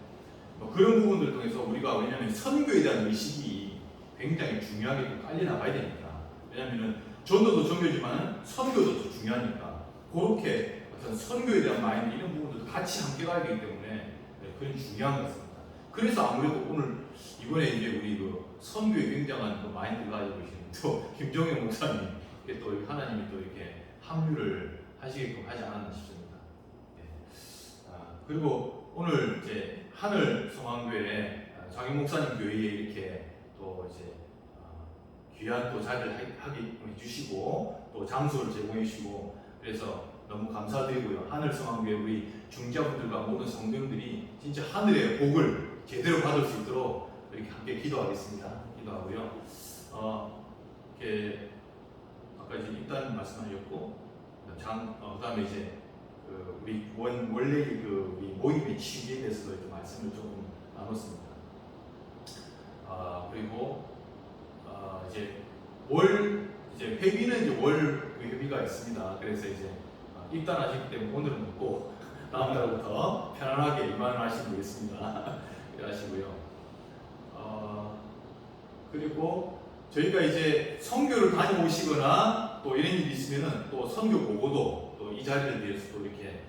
Speaker 4: 뭐 그런 부분들 통해서 우리가 왜냐하면 선교에 대한 의식이 굉장히 중요하게 깔려 나가야 되니까 왜냐하면은 전도도 전교지만 선교도 더 중요하니까 그렇게 어떤 선교에 대한 마인드 이런 부분들도 같이 함께 가야 되기 때문에 그런 중요한 것 같습니다. 그래서 아무래도 오늘 이번에 이제 우리 그 선교에 굉장한 그 마인드를 가지고 계시는 또 김종영 목사님 또 하나님이 또 이렇게 합류를 하시게끔 하지 않았나 싶습니다. 그리고 오늘 이제 하늘 성황교회 장영 목사님 교회에 이렇게 또 이제 귀한 또 자리를 하게 해주시고 또 장소를 제공해 주시고 그래서 너무 감사드리고요. 하늘 성황교회 우리 중자분들과 모든 성도들이 진짜 하늘의 복을 제대로 받을 수 있도록 이렇게 함께 기도하겠습니다. 기도하고요. 이렇게 아까 이제 입단 말씀하셨고 그다음에 이제 우리 원래 우리 모임의 취지에 대해서도 좀 말씀을 조금 나눴습니다. 그리고 이제 회비는 이제 월 회비가 있습니다. 그래서 이제 입단하셨기 때문에 오늘은 먹고 다음 달부터 편안하게 입안하시면 되겠습니다. 이러시고요. 그리고 저희가 이제 선교를 다녀오시거나 또 이런 일이 있으면은 또 선교 보고도 또 이 자리를 위해서 또 이렇게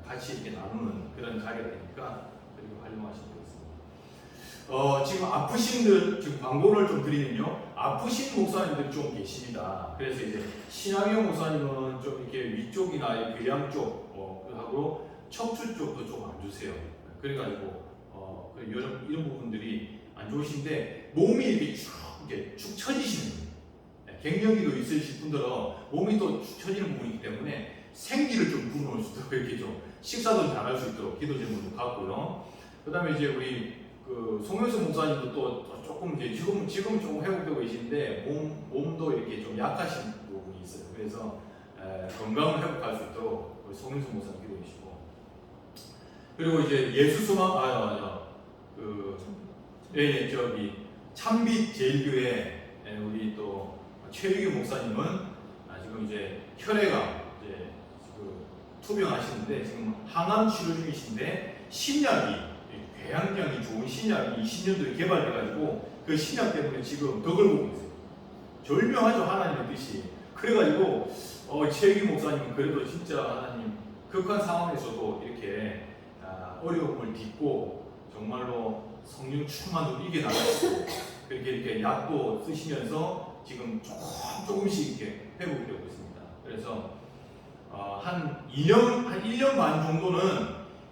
Speaker 4: 같이 이렇게 나누는 그런 자리가 되니까 그렇게 활용하시면 되겠습니다. 지금 아프신 분 지금 광고를 좀 드리면요, 아프신 목사님들이 좀 계십니다. 그래서 이제 신학영 목사님은 좀 이렇게 위쪽이나 괴양 쪽 하고 척추 쪽도 좀 안 좋으세요. 그래가지고 이런 부분들이 안 좋으신데 몸이 이렇게 축 처지시는 분들, 갱년기도 있으실 분들은 몸이 또 축 처지는 부분이기 때문에 생기를 좀 불어넣을 수 있도록 이렇게 좀 식사도 잘할 수 있도록 기도 제목도 갖고요. 그다음에 이제 우리 그 송현수 목사님도 또 조금 이제 지금 조금 회복되고 계신데 몸도 이렇게 좀 약하신 부분이 있어요. 그래서 건강을 회복할 수 있도록 우리 송현수 목사님 기도해 주시고 그리고 이제 예수수마 저기 참빛 제일교회 우리 또 최유규 목사님은 지금 이제 혈액암 이제 투병하시는데 지금 항암 치료 중이신데 신약이 궤양량이 좋은 신약이 20년도에 개발돼가지고 그 신약 때문에 지금 덕을 보고 있어요. 절묘하죠, 하나님의 뜻이. 그래가지고 최유규 목사님은 그래도 진짜 하나님 극한 상황에서도 이렇게 어려움을 딛고 정말로 성령 충만으로 이겨나가시고 이렇게 약도 쓰시면서 지금 조금씩 이렇게 회복되고 있습니다. 그래서 한 1년 반 정도는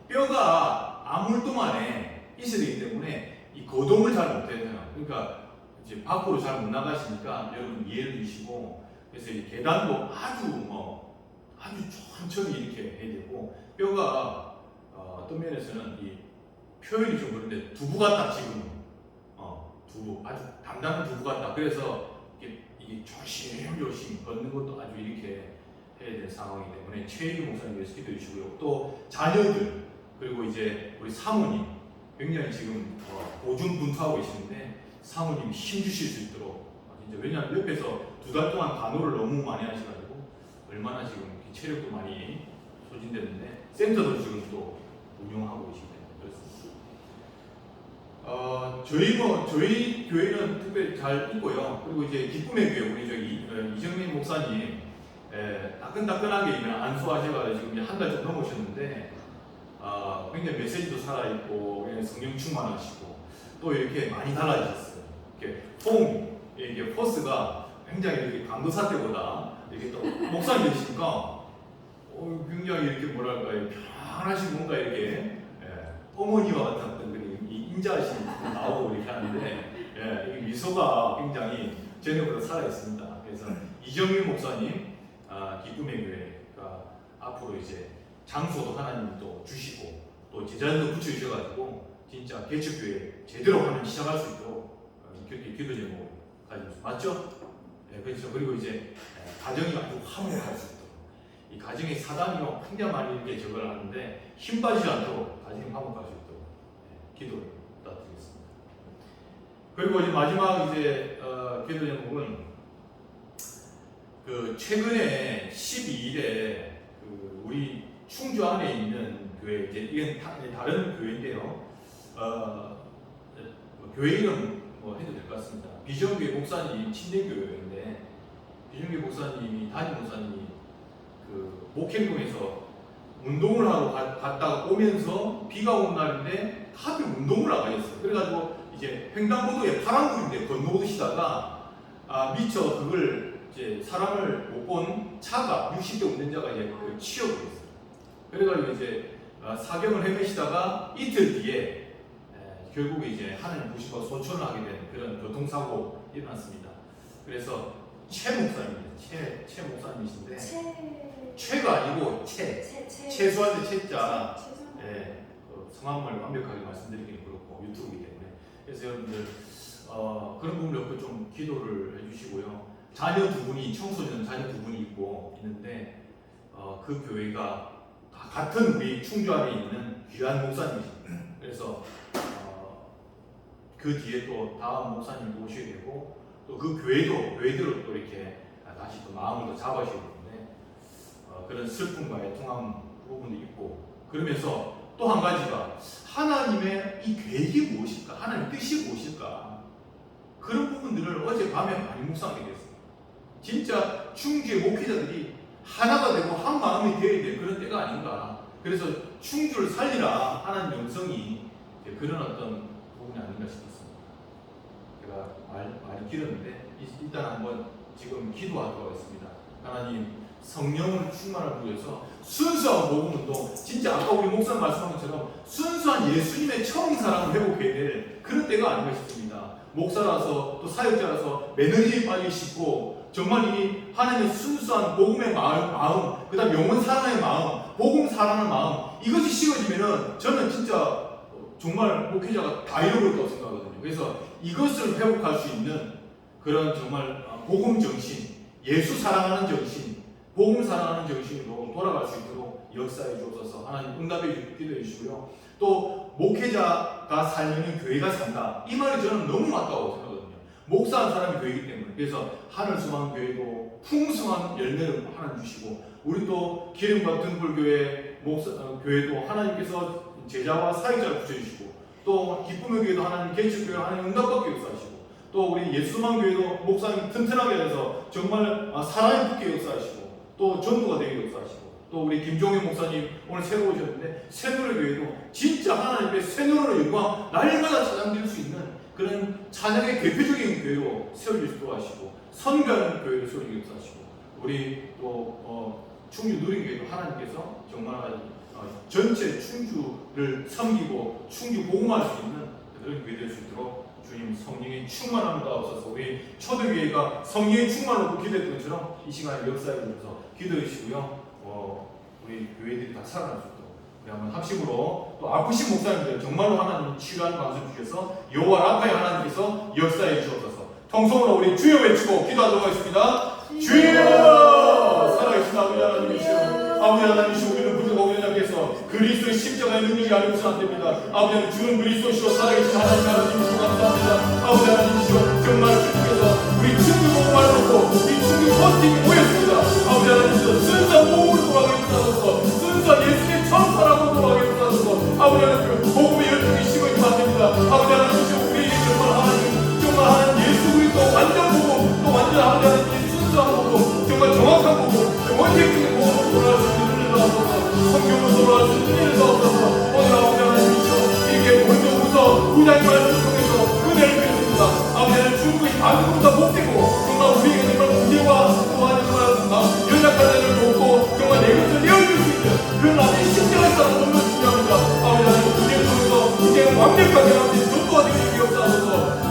Speaker 4: 뼈가 아물동 안에 있어야 되기 때문에 이 거동을 잘 못해요. 그러니까 이제 밖으로 잘 못 나가시니까 여러분 이해를 주시고 그래서 이 계단도 아주 천천히 이렇게 해야 되고 뼈가 어떤 면에서는 이 표현이 좀 그런데 두부 같다 지금은 아주 담당한 두부 같다. 그래서 이게 조심조심 걷는 것도 아주 이렇게 해야 되는 상황이기 때문에 최일규 목사님 위해서 기도해 주시고요. 또 자녀들 그리고 이제 우리 사모님 굉장히 지금 고군분투하고 계시는데 사모님 힘 주실 수 있도록 진짜 왜냐하면 옆에서 2달 동안 간호를 너무 많이 하셔가지고 얼마나 지금 체력도 많이 소진됐는데 센터도 지금 또 운영하고 계시기 때문에 그렇습니다. 저희 교회는 특별히 잘 있고요. 그리고 이제 기쁨의 교회 우리 저기 이정민 목사님 따끈따끈하게 이면 안수하셔가지고 지금 한 달 좀 넘으셨는데 굉장히 메시지도 살아있고 성령 충만하시고 또 이렇게 많이 달라지셨어요. 이렇게 폼 이게 포스가 굉장히 이렇게 강도사 때보다 이렇게 또 목사님 되시니까 굉장히 이렇게 뭐랄까요 편하신 뭔가 이렇게 어머니와 같은 어떤 그런 인자하신 나오고 이렇게 하는데 이 미소가 굉장히 전에보다 살아 있습니다. 그래서 이정민 목사님 기쁨의 교회가 앞으로 이제 장소도 하나님 또 주시고 또 제자들도 붙여주셔가지고 진짜 개척교회 제대로 하면 시작할 수 있도록 그렇게 기도 제목을 가지고 있습니다. 맞죠? 네, 그렇죠. 그리고 이제 가정이 아주 화목할 수 있도록 이 가정의 사단이 굉장히 많이 이렇게 저걸 하는데 힘 빠지지 않도록 가정이 화목할 수 있도록 기도를 부탁드리겠습니다. 그리고 이제 마지막 이제 기도 제목은 그 최근에 12일에 그 우리 충주 안에 있는 교회 이제 이건 다른 교회인데요. 교회 이름 뭐 해도 될 것 같습니다. 비전교회 목사님 친대교회인데 비전교회 목사님이 담임 목사님이 그 목행동에서 운동을 하러 갔다가 오면서 비가 온 날인데 하필 운동을 나가 있어요. 그래가지고 이제 횡단보도에 파란불인데 건너오시다가 미처 그걸 이제 사람을 못 본 차가 60대 운전자가 이제 치여버렸어요. 그래가지고 이제 사경을 헤매시다가 이틀 뒤에 결국에 이제 하나님 보시고 소천을 하게 된 그런 교통사고 일어났습니다. 그래서 최 목사님입니다. 최 목사님이신데 최가 아니고 최소한의 최자 성함을 완벽하게 말씀드리기는 그렇고 유튜브이기 때문에 그래서 여러분들 그런 부분을 좀 기도를 해주시고요. 자녀 2분이 청소년 자녀 2분이 있는데 그 교회가 같은 우리 충주 안에 있는 귀한 목사님이십니다. 그래서 그 뒤에 또 다음 목사님도 오셔야 되고 또 그 교회대로 또 이렇게 다시 또 마음을 더 잡아셔야 되는데 그런 슬픔과 애통한 부분도 있고 그러면서 또 한 가지가 하나님의 이 계획이 무엇일까? 하나님의 뜻이 무엇일까? 그런 부분들을 어젯밤에 많이 묵상하게 됐습니다. 진짜 충주의 목회자들이 하나가 되고 한 마음이 되어야 될 그런 때가 아닌가. 그래서 충주를 살리라 하나님 영성이 그런 어떤 부분이 아닌가 싶었습니다. 제가 많이 길었는데 일단 한번 지금 기도하도록 하겠습니다. 하나님 성령을 충만하기 위해서 순수한 복음운동 진짜 아까 우리 목사님 말씀한 것처럼 순수한 예수님의 처음 사랑을 회복해야 될 그런 때가 아닌가 싶습니다. 목사라서 또 사역자라서 매너리에 빠지기 쉽고 정말 이 하나님의 순수한 복음의 마음 그 다음 영혼 사랑의 마음 복음 사랑의 마음 이것이 식어지면은 저는 진짜 정말 목회자가 다 잃어버렸다고 생각하거든요. 그래서 이것을 회복할 수 있는 그런 정말 복음 정신 예수 사랑하는 정신 복음 사랑하는 정신으로 돌아갈 수 있도록 역사해 주옵소서. 하나님 응답해 기도해 주시고요. 또 목회자가 살면 교회가 산다. 이 말이 저는 너무 맞다고 생각하거든요. 목사한 사람이 교회이기 때문에. 그래서 하늘수만 교회도 풍성한 열매를 하나님 주시고 우리 또 기름과 등불교회 교회도 하나님께서 제자와 사역자를 붙여주시고 또 기쁨의 교회도 하나님 개척교회 하나님 응답받게 역사하시고 또 우리 예수만 교회도 목사님 튼튼하게 해서 정말 사랑이 붙게 역사하시고 또 전도가 되게 역사하시고 또 우리 김종현 목사님 오늘 새로 오셨는데 새노래 교회도 진짜 하나님의 새노래의 영광 날마다 찬양될 수 있는 그런 찬양의 대표적인 교회로 세워주시도록 하시고 선교하는 교회로 세워주게 역사하시고 우리 또 충주 누린교회도 하나님께서 정말 전체 충주를 섬기고 충주 복음할 수 있는 그런 교회 될 수 있도록 주님 성령의 충만함을 가옵소서. 우리 초대교회가 성령의 충만을 기도했던 것처럼 이 시간에 역사해 주셔서 기도해 주시고요. 우리 교회들이 다 살아날 수 있도록 우리 한번 합심으로 또 아프신 목사님들 정말로 하나님 치유하는 말씀 주셔서 여호와 라파의 하나님께서 역사해 주옵소서. 통성으로 우리 주여 외치고 기도하도록 하겠습니다. 주여! 살아계신 아버지 하나님이시여, 아버지 하나님이시여, 우리는 부족하고 연약해서 그리스도의 십자가의 능력이 아니고서 안 됩니다. 아버지 하나님, 주는 그리스도시오 살아계신 하나님이시여 감사합니다. 아버지 하나님이시여, 정말 주님께서 우리 충격 복음을 놓고 이 충격 버스팅이 모였습니다. 아버지 하나님이시여, 순수한 복음을 돌아가게 해주셔서, 순수한 예수의 천사라고 돌아가게 해주셔서, 아버지 하나님, 복음의 열정이 심어지면 안 됩니다. 아버지 하나님이시여, 우리에게 정말 하나님 예수 그리스도 완전 복음, 또 완전 아버지 하나님 순수한 복음, 정말 정확한 복음, 원칙적인 복음으로 돌아갈 수 있는 은혜를 주옵소서. 성경으로 돌아갈 수 있는 은혜를 주옵소서. 오늘 아버지 하나님이시여, 이렇게 먼저 우선 구장의 말씀을 통해서 은혜를 드렸습니다. 아버지 하나님, 주는 것이 아무것도 못되고 정말 우리에게 정말 무게와 또한 정말 연약한 자를 돕고 정말 내 것을 내어줄 수 있는 그런 아버지 십자가의 사람 너무 중요합니다. 아버지 하나님, 우리를 통해서 이제는 완벽하게 아버지 전도가 되기 위해서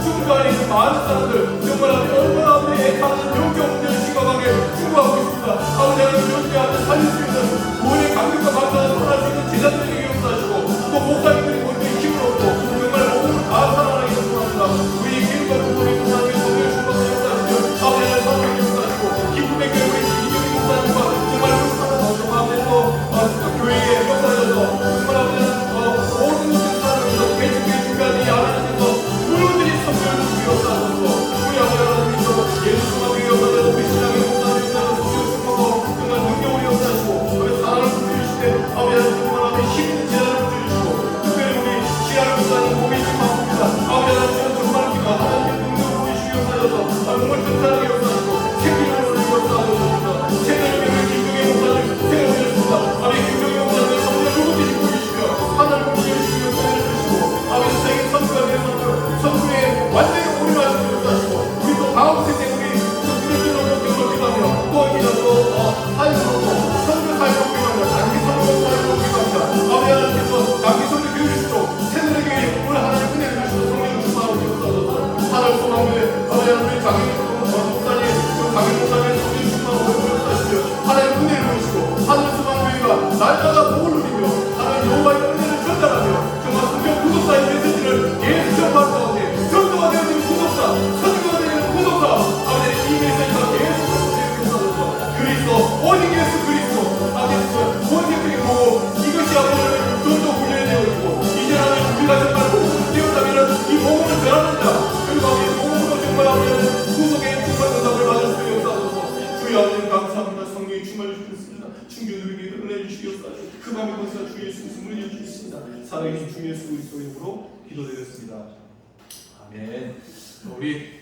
Speaker 4: 중간에 있는 많은 사람들 정말 얼마나 우리 애타는 영적 문제를 심각하게 추구하고 있습니다. 아버지 하나님, 이렇게 하면 살릴 수 있는 구원의 감격과 감사를 전할 수 있는 제자들에게 역사하시고 또 목사님들이 모두의 힘을 얻고 정말 모두를 다 살아나게 역사합니다. 우리의 기름과 부모의 목사님의 성령의 충만한 역사하시며 아버지 하나님 성령의 역사하시고 기쁨의 교회 우리 이경희 목사님과 정말 그 마음에서 교회에 역사하셔서 정말 아버지 하나님 모든 것을 사랑해서 개척에 준비하는 이 하나님께서 그분들이 성령을 주시고 역사하셔서 우리 아버지 하나님께서 예수 성령의 역사하셔서 우리 신앙의 목사님의 역사하셔서 정말 능력을 역사하시고 사랑을 부여주시되 아버지 하나님 정말 아버지 힘있는 제자를 부여주시고 특별히 우리 신앙의 목사님 몸이 심합니다. 아버지 하나님 정말 기도 하나님의 능력을 부여주시고 역사하셔서 몸을 튼튼하게 역사하시고 생기를 올리고 역사하셔서 생명의 김종의 목사님 생을 올렸습니다. 아버지 김종의 목사님 성령 누구든지 보여주시며 하나님 부여주시고 역사를 주시고 아버지 세계 선수가 되는 선수의 완전히 우리 말씀을 역사하시고 우리 또 다음 세대 우리 그리스도로 경을 기도하며 또 기도하고 사회적으로 선교 사회로 기도하며 단기 선교 사회로 기도합니다. 아버지 하나님께서 단기 선교 교육을 주시고 새들에게 오늘 하나님 은혜를 주시고 성령을 주시고 역사하셔서 하나님 소망교회 아버지 하나님 장인 목사님 장인 목사님 성령 주시고 역사하시며 하나님 은혜를 주시고 하나님 소망교회가 날마다 복을 누리며 하나님 여호와의 은혜를 전달하며 정말 성경 구속사의 메시지를 계속 전파하는 가운데 전도가 되어지는 구속사, 선교가 되는 구속사 아버지 이 메시지가 계속 전파되어서 그리스도 오직 예수 그리스도 아버지 원칙적인 보고 이것이 아버지 전도 훈련이 되어지고 이제 하나님 우리가 정말 복음을 되었다면 이 복음을 전합니다. 그리고 아버지 복음으로 정말 아버지 구속의 정말 응답을 받을 수 있게 역사하소서. 주의 아버지 감사합니다. 성령이 충만해 주셨습니다. 충주 누리게 은혜 주시옵소서. 그 밤의 권세가 주 예수 그리스도 물려 주셨습니다. 살아계신 주 예수 그리스도 이름으로 기도드렸습니다. 아멘. 우리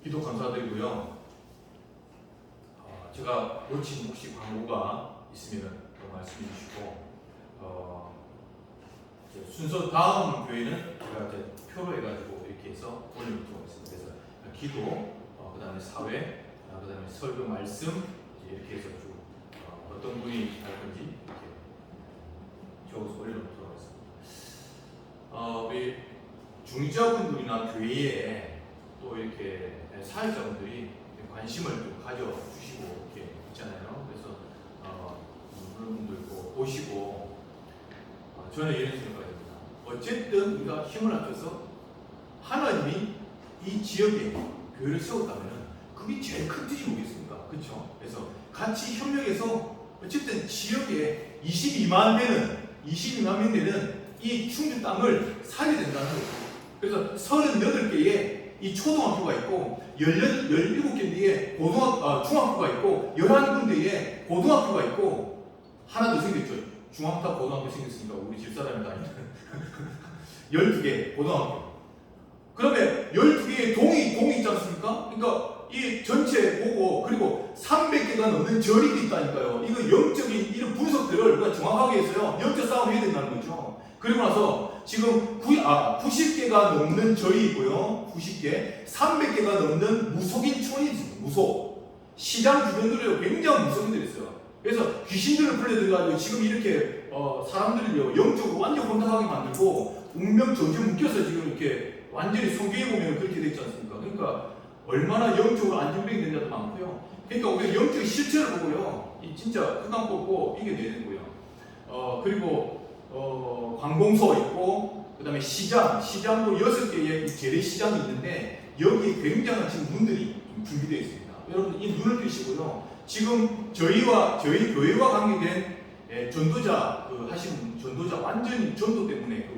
Speaker 4: 기도 감사드리고요. 제가 놓친 혹시 광고가 있으면 또 말씀해 주시고 순서 다음 교회는 제가 이제 표로 해가지고 이렇게 해서 올려놓도록 하겠습니다. 그래서 기도, 그 다음에 사회, 그 다음에 설교 말씀 이렇게 해서 쭉 어떤 분이 할 건지 이렇게 적어서 올려놓도록 하겠습니다. 우리 중직자분들이나 교회에 또 이렇게 사회자분들이 관심을 좀 가져주시고 이렇게 있잖아요. 그래서 그런 분들 보시고 저는 이런 생각입니다. 어쨌든 우리가 힘을 합쳐서 하나님이 이 지역에 교회를 세웠다면 그게 제일 큰 뜻이 뭐겠습니까? 그렇죠? 그래서 같이 협력해서 어쨌든 지역에 22만 명 되는 이 충주 땅을 살려야 된다는 거죠. 그래서 38개의 이 초등학교가 있고 17개의 중학교가 있고 11군데의 고등학교가 있고 하나 더 생겼죠. 중앙탑 고등학교 생겼으니까 우리 집사람이 다니는 12개 고등학교. 그다음에 12개의 동이 있지 않습니까? 그러니까 이 전체 보고 그리고 300개가 넘는 절이 있다니까요. 이거 영적인 이런 분석들을 우리가 정확하게 해서요. 영적 싸움을 해야 된다는 거죠. 그리고 나서 지금 90개가 넘는 절이 있고요. 90개, 300개가 넘는 무속인 촌이 있습니다. 무속. 시장 주변들에 굉장히 무속인들이 있어요. 그래서 귀신들을 불러들여가지고 지금 이렇게 사람들을요 영적으로 완전 혼탁하게 만들고 운명 전쟁 묶여서 지금 이렇게 완전히 성경에 보면 그렇게 되어 있지 않습니까? 그러니까 얼마나 영적으로 안정되게 된 자도 많고요. 그러니까 우리가 영적인 실체를 보고요, 이 진짜 흑암 뽑고 이겨내야 되고요. 그리고 관공서 있고 그다음에 시장도 6개의 재래시장이 있는데 여기에 굉장한 지금 문들이 좀 준비되어 있습니다. 여러분 이 눈을 뜨시고요. 지금 저희 교회와 관계된 전도자 하시는 전도자 완전히 전도 때문에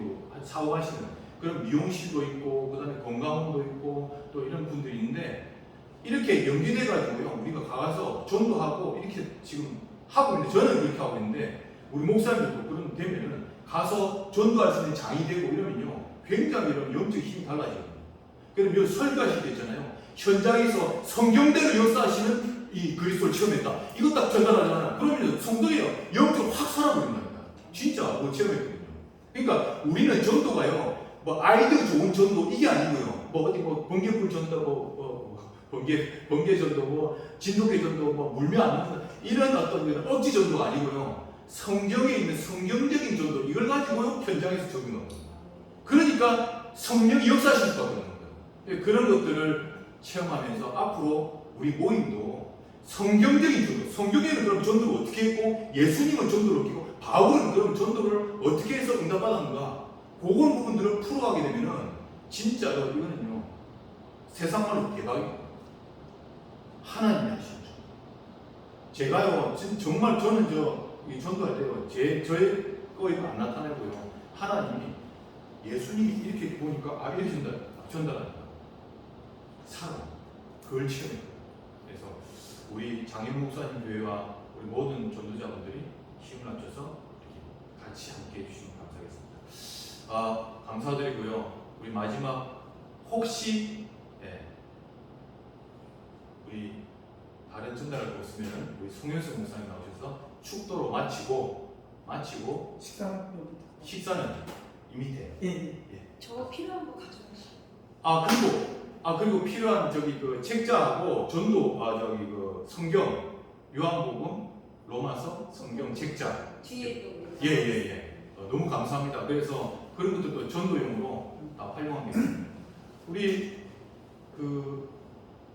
Speaker 4: 사업하시는 그런 미용실도 있고 그다음에 건강원도 있고 또 이런 분들이 있는데 이렇게 연계돼 가지고요 우리가 가서 전도하고 이렇게 지금 하고 있는데 저는 그렇게 하고 있는데 우리 목사님들도 그런 되면은 가서 전도할 수 있는 장이 되고 이러면요 굉장히 이런 영적 힘이 달라져요. 그럼 여기 설교하실 때 있잖아요 현장에서 성경대로 역사하시는 이 그리스도를 체험했다. 이거 딱 전달하잖아요. 그러면 성도예요 영적으로 확 살아버린다니까. 진짜 체험했거든요. 그러니까 우리는 전도가요 뭐 아이디어 좋은 전도 이게 아니고요 뭐 어디 뭐 번개불 전도 번개 전도 뭐 진돗개 전도 뭐 물면 안 나온다 이런 어떤 억지 전도가 아니고요 성경에 있는 성경적인 전도 이걸 가지고요 현장에서 적용하는 겁니다. 그러니까 성령이 역사하실 수밖에 없는 거예요. 그런 것들을 체험하면서 앞으로 우리 모임도 성경적인 전도, 성경에는 그럼 전도를 어떻게 했고 예수님은 전도를 어떻게 했고 바울은 그럼 전도를 어떻게 해서 응답받았는가 그런 부분들을 풀어가게 되면은 진짜 이거는요 세상말로 대박입니다. 하나님이 하시죠. 제가요 정말 저는 이 전도할 때요 저의 거에는 안 나타나고요 하나님이 예수님이 이렇게 보니까 이렇게 전달합니다. 살아 그걸 체험해요. 그래서 우리 장현 목사님 교회와 우리 모든 전도자분들이 힘을 합쳐서 같이 함께 해주시면 감사하겠습니다. 감사드리고요. 우리 마지막 혹시 우리 다른 전달할 거 없으면 우리 송현수 목사님 나오셔서 축도로 마치고 식사는 이 밑에.
Speaker 3: 예.
Speaker 1: 저 필요한 거 가져가시죠.
Speaker 4: 그리고 필요한 책자하고 전도 성경 요한복음 로마서 성경 책자
Speaker 1: 뒤에 또
Speaker 4: 예. 너무 감사합니다. 그래서 그런 것들도 전도용으로 다 활용합니다. 우리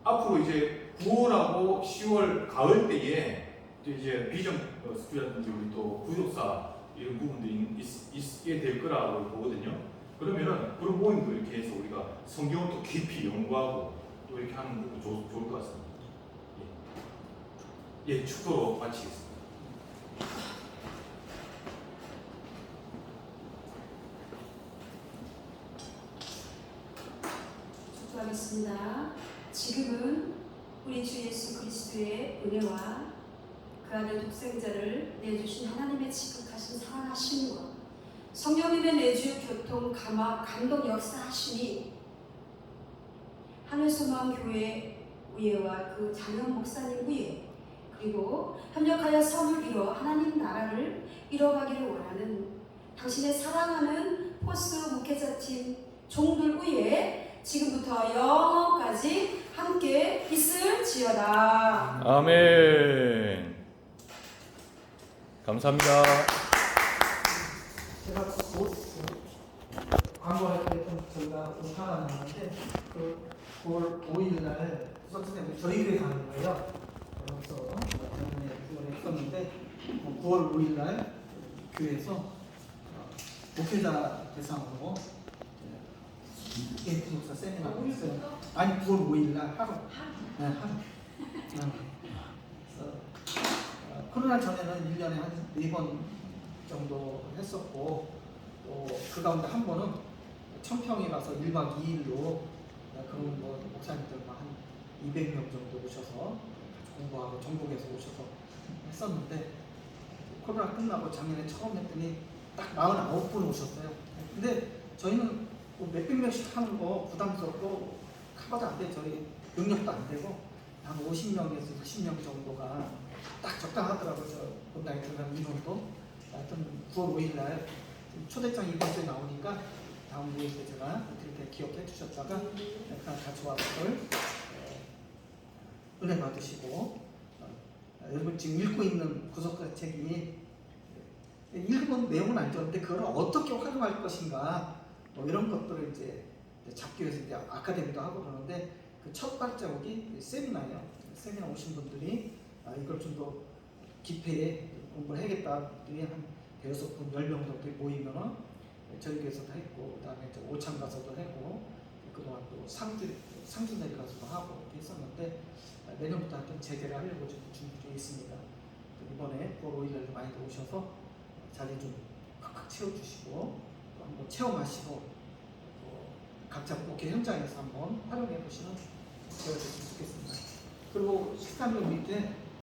Speaker 4: 앞으로 이제 9월하고 10월 가을 때에 이제 비전 스튜디오라든지 우리 또 구독사 이런 부분들이 있게 될 거라고 보거든요. 그러면은 그런 모임도 이렇게 해서 우리가 성경을 또 깊이 연구하고 또 이렇게 하는 것도 좋을 것 같습니다. 축도로 마치겠습니다.
Speaker 1: 축도하겠습니다. 지금은 우리 주 예수 그리스도의 은혜와 그 아들 독생자를 내주신 하나님의 지극하신 사랑하심과 성령님의 내주 교통 감동 역사하심이 하늘소망교회 위에와 그 장현 목사님 위에 그리고 협력하여 선을 이루어 하나님 나라를 이뤄가기를 원하는 당신의 사랑하는 포스 목회자팀 종들 위에 지금부터 영원까지 함께 있을지어다.
Speaker 2: 아멘. 감사합니다.
Speaker 3: 제가 광고할 때 저희가 옷 하나 나왔는데 9월 5일날 수석선생님 저희 교회 가는 거예요. 그래서 작년에 9월에 했었는데 9월 5일날 교회에서 목회자 대상으로 구독사 세미나가 있어요. 아니 9월 5일날 하루. 네, 하루. 그래서 코로나 전에는 1년에 한 4번 정도 했었고 또 그 가운데 한 번은 청평에 가서 1박 2일로 그런 목사님들 한 200명 정도 오셔서 공부하고 전국에서 오셔서 했었는데 코로나 끝나고 작년에 처음 했더니 딱 49분 오셨어요. 근데 저희는 몇백 명씩 하는 거 부담스럽고 커버도 안 돼. 저희 능력도 안 되고 한 50명에서 60명 정도가 딱 적당하더라고요. 저 본당에 들어간 인원도. 하여튼 9월 5일날 초대장 이번 주에 나오니까 다음 모임 때 제가 이렇게 기억해 주셨다가 같이 와서 은혜 받으시고 여러분 지금 읽고 있는 구속사 책이 읽은 내용은 알죠. 근데 그걸 어떻게 활용할 것인가 이런 것들을 이제 잡기 위해서 이제 아카데미도 하고 그러는데 그 첫 발자국이 세미나예요. 세미나 오신 분들이 이걸 좀 더 깊이 공부를 해야겠다. 한 대여섯 분 10명 정도 모이면은 저희 교회에서도 했고 그다음에 이제 오창 가서도 했고 그동안 또 상주 내려가서도 하고 이렇게 했었는데 내년부터 하여튼 재개를 하려고 지금 준비 중에 있습니다. 이번에 9월 5일날 많이들 오셔서 자리 좀 팍팍 채워주시고 또 한번 체험하시고 또 각자 목회 현장에서 한번 활용해 보시는 제가 됐으면 좋겠습니다. 그리고 식단료 밑에